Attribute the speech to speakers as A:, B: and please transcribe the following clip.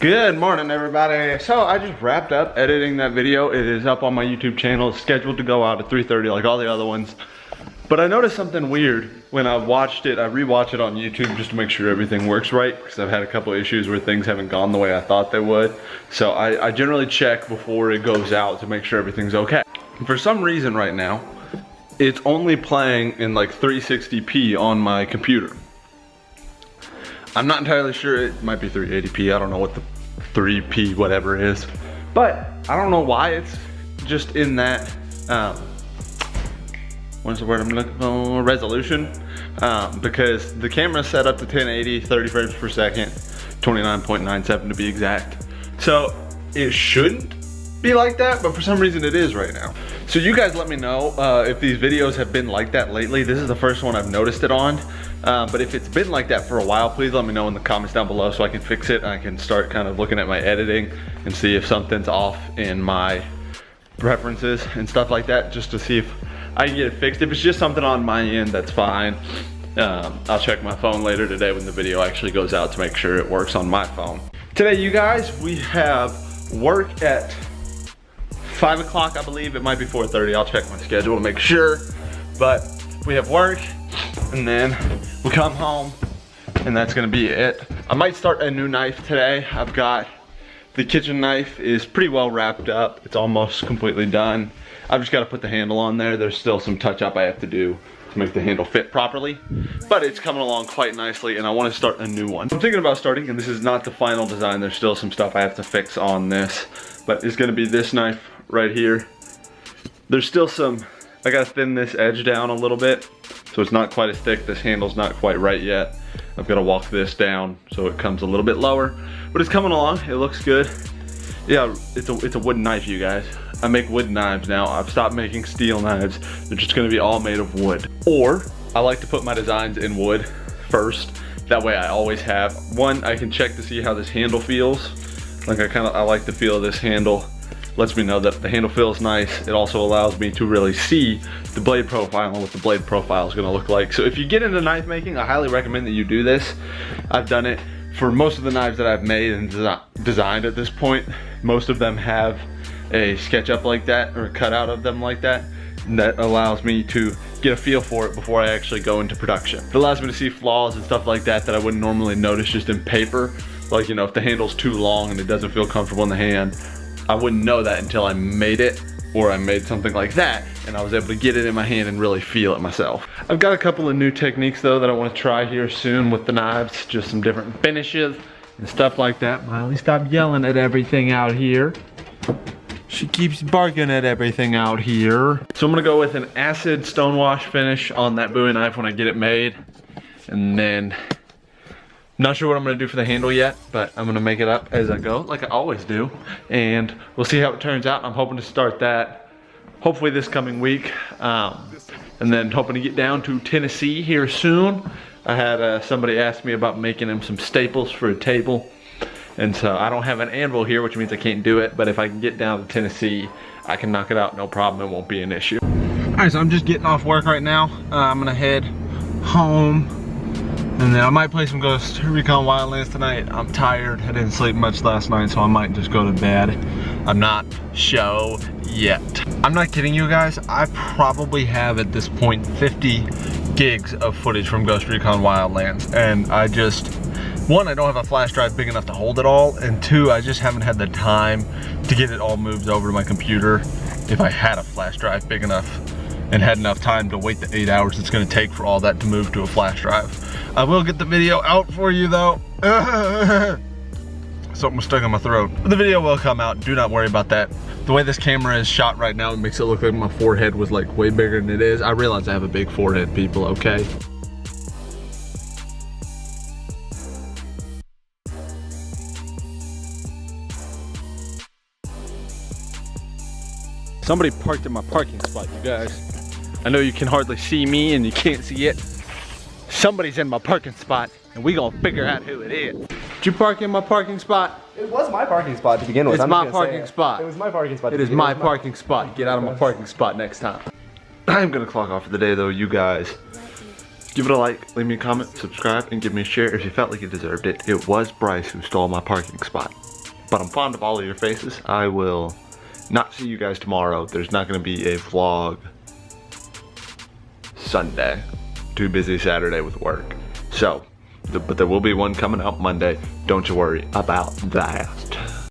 A: Good morning, everybody. So I just wrapped up editing that video. It is up on my YouTube channel. It's scheduled to go out at 3:30 like all the other ones. But I noticed something weird when I watched it. I rewatched it on YouTube just to make sure everything works right, because I've had a couple issues where things haven't gone the way I thought they would. So I generally check before it goes out to make sure everything's okay. And for some reason right now, it's only playing in like 360p on my computer. I'm not entirely sure. It might be 380p. I don't know what the 3p whatever is, but I don't know why it's just in that what's the word I'm looking for, resolution, because the camera's set up to 1080 30 frames per second, 29.97 to be exact. So it shouldn't be like that, but for some reason it is right now. So you guys let me know if these videos have been like that lately. This is the first one I've noticed it on. But if it's been like that for a while, please let me know in the comments down below so I can fix it. I can start kind of looking at my editing and see if something's off in my preferences and stuff like that, just to see if I can get it fixed. If it's just something on my end, that's fine. I'll check my phone later today when the video actually goes out to make sure it works on my phone. Today, you guys, we have work at 5 o'clock, I believe. It might be 4:30. I'll check my schedule to make sure. But we have work, and then we come home, and that's gonna be it. I might start a new knife today. I've got the kitchen knife is pretty well wrapped up. It's almost completely done. I've just gotta put the handle on there. There's still some touch up I have to do to make the handle fit properly, but it's coming along quite nicely, and I wanna start a new one. I'm thinking about starting, and this is not the final design. There's still some stuff I have to fix on this, but it's gonna be this knife right here. There's still some, I gotta thin this edge down a little bit so it's not quite as thick. This handle's not quite right yet. I've gotta walk this down so it comes a little bit lower, but it's coming along. It looks good. Yeah, it's a wooden knife, you guys. I make wooden knives now. I've stopped making steel knives. They're just gonna be all made of wood. Or I like to put my designs in wood first. That way I always have. One, I can check to see how this handle feels. Like I like the feel of this handle. Lets me know that the handle feels nice. It also allows me to really see the blade profile and what the blade profile is gonna look like. So if you get into knife making, I highly recommend that you do this. I've done it for most of the knives that I've made and designed at this point. Most of them have a SketchUp like that, or a cutout of them like that. And that allows me to get a feel for it before I actually go into production. It allows me to see flaws and stuff like that that I wouldn't normally notice just in paper. Like, you know, if the handle's too long and it doesn't feel comfortable in the hand, I wouldn't know that until I made it, or I made something like that and I was able to get it in my hand and really feel it myself. I've got a couple of new techniques though that I want to try here soon with the knives, just some different finishes and stuff like that. Miley, stop yelling at everything out here. She keeps barking at everything out here. So I'm gonna go with an acid stonewash finish on that Bowie knife when I get it made, and then not sure what I'm gonna do for the handle yet, but I'm gonna make it up as I go, like I always do. And we'll see how it turns out. I'm hoping to start that hopefully this coming week. And then hoping to get down to Tennessee here soon. I had somebody ask me about making him some staples for a table. And so I don't have an anvil here, which means I can't do it. But if I can get down to Tennessee, I can knock it out, no problem. It won't be an issue. All right, so I'm just getting off work right now. I'm gonna head home. And then I might play some Ghost Recon Wildlands tonight. I'm tired. I didn't sleep much last night, so I might just go to bed. I'm not sure yet. I'm not kidding you guys. I probably have at this point 50 gigs of footage from Ghost Recon Wildlands. And I just, one, I don't have a flash drive big enough to hold it all. And two, I just haven't had the time to get it all moved over to my computer. If I had a flash drive big enough and had enough time to wait the 8 hours it's gonna take for all that to move to a flash drive. I will get the video out for you though. Something was stuck on my throat. But the video will come out, do not worry about that. The way this camera is shot right now, it makes it look like my forehead was like way bigger than it is. I realize I have a big forehead, people, okay? Somebody parked in my parking spot, you guys. I know you can hardly see me and you can't see it. Somebody's in my parking spot and we gonna figure out who it is. Did you park in my parking spot?
B: It was my parking spot to begin with.
A: It's my parking spot.
B: It was my parking spot.
A: It is my parking spot. Get out of my parking spot next time. I'm gonna clock off for the day though, you guys. Give it a like, leave me a comment, subscribe, and give me a share if you felt like you deserved it. It was Bryce who stole my parking spot. But I'm fond of all of your faces. I will not see you guys tomorrow. There's not gonna be a vlog Sunday. Too busy Saturday with work. So, but there will be one coming out Monday. Don't you worry about that.